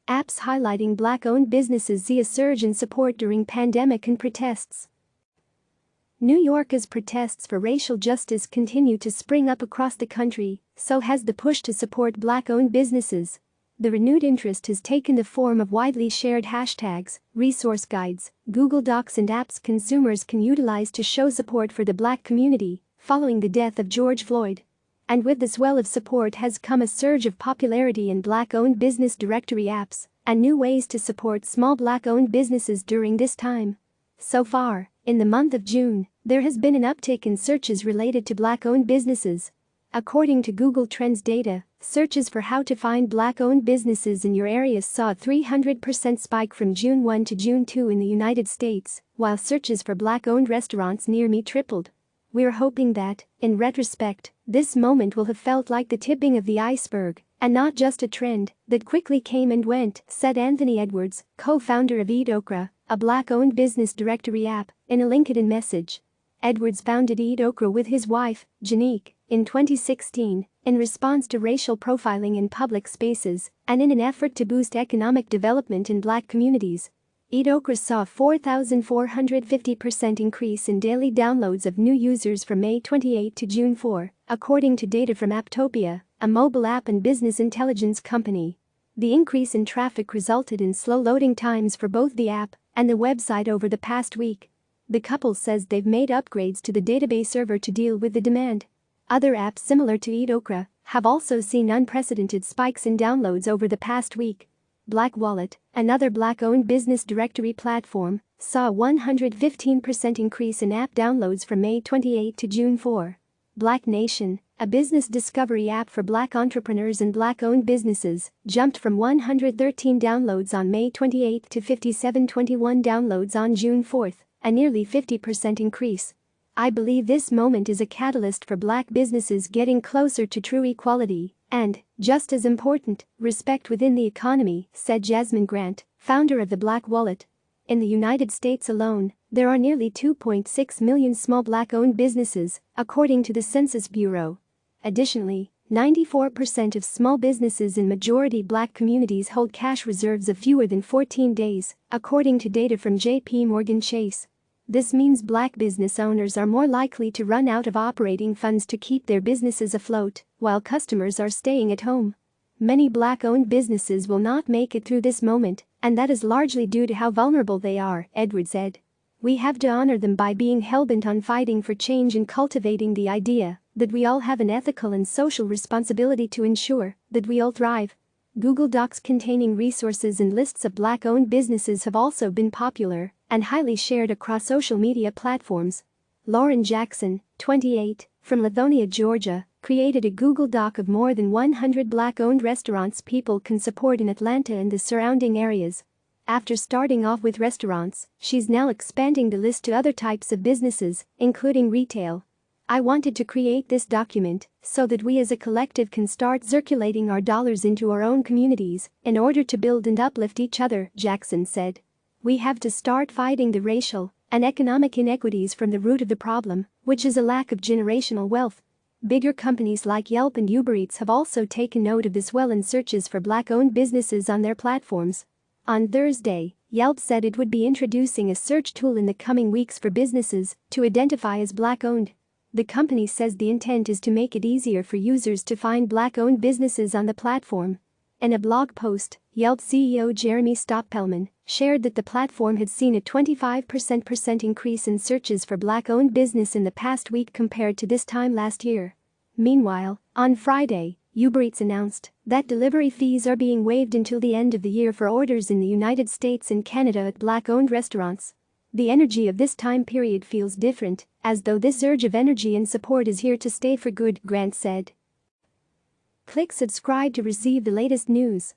Apps highlighting Black-owned businesses see a surge in support during pandemic and protests. New York's protests for racial justice continue to spring up across the country, so has the push to support Black-owned businesses. The renewed interest has taken the form of widely shared hashtags, resource guides, Google Docs and apps consumers can utilize to show support for the Black community following the death of George Floyd. And with the swell of support has come a surge of popularity in Black-owned business directory apps and new ways to support small Black-owned businesses during this time. So far, in the month of June, there has been an uptick in searches related to Black-owned businesses. According to Google Trends data, searches for how to find Black-owned businesses in your area saw a 300% spike from June 1 to June 2 in the United States, while searches for Black-owned restaurants near me tripled. We're hoping that, in retrospect, this moment will have felt like the tipping of the iceberg, and not just a trend that quickly came and went, said Anthony Edwards, co-founder of Eat Okra, a Black-owned business directory app, in a LinkedIn message. Edwards founded Eat Okra with his wife, Janique, in 2016, in response to racial profiling in public spaces and in an effort to boost economic development in Black communities. Eat Okra saw a 4,450% increase in daily downloads of new users from May 28 to June 4, according to data from Apptopia, a mobile app and business intelligence company. The increase in traffic resulted in slow loading times for both the app and the website over the past week. The couple says they've made upgrades to the database server to deal with the demand. Other apps similar to Eat Okra have also seen unprecedented spikes in downloads over the past week. Black Wallet, another Black-owned business directory platform, saw a 115% increase in app downloads from May 28 to June 4. Black Nation, a business discovery app for Black entrepreneurs and Black-owned businesses, jumped from 113 downloads on May 28 to 5721 downloads on June 4, a nearly 50% increase. I believe this moment is a catalyst for Black businesses getting closer to true equality and, just as important, respect within the economy, said Jasmine Grant, founder of the Black Wallet. In the United States alone, there are nearly 2.6 million small Black-owned businesses, according to the Census Bureau. Additionally, 94% of small businesses in majority Black communities hold cash reserves of fewer than 14 days, according to data from J.P. Morgan Chase. This means Black business owners are more likely to run out of operating funds to keep their businesses afloat, while customers are staying at home. Many Black-owned businesses will not make it through this moment, and that is largely due to how vulnerable they are, Edwards said. We have to honor them by being hellbent on fighting for change and cultivating the idea that we all have an ethical and social responsibility to ensure that we all thrive. Google Docs containing resources and lists of Black-owned businesses have also been popular and highly shared across social media platforms. Lauren Jackson, 28, from Lithonia, Georgia, created a Google Doc of more than 100 Black-owned restaurants people can support in Atlanta and the surrounding areas. After starting off with restaurants, she's now expanding the list to other types of businesses, including retail. I wanted to create this document so that we as a collective can start circulating our dollars into our own communities in order to build and uplift each other, Jackson said. We have to start fighting the racial and economic inequities from the root of the problem, which is a lack of generational wealth. Bigger companies like Yelp and Uber Eats have also taken note of this well in searches for Black-owned businesses on their platforms. On Thursday, Yelp said it would be introducing a search tool in the coming weeks for businesses to identify as Black-owned. The company says the intent is to make it easier for users to find Black-owned businesses on the platform. In a blog post, Yelp CEO Jeremy Stoppelman shared that the platform had seen a 25% increase in searches for Black-owned business in the past week compared to this time last year. Meanwhile, on Friday, Uber Eats announced that delivery fees are being waived until the end of the year for orders in the United States and Canada at Black-owned restaurants. The energy of this time period feels different, as though this surge of energy and support is here to stay for good, Grant said. Click subscribe to receive the latest news.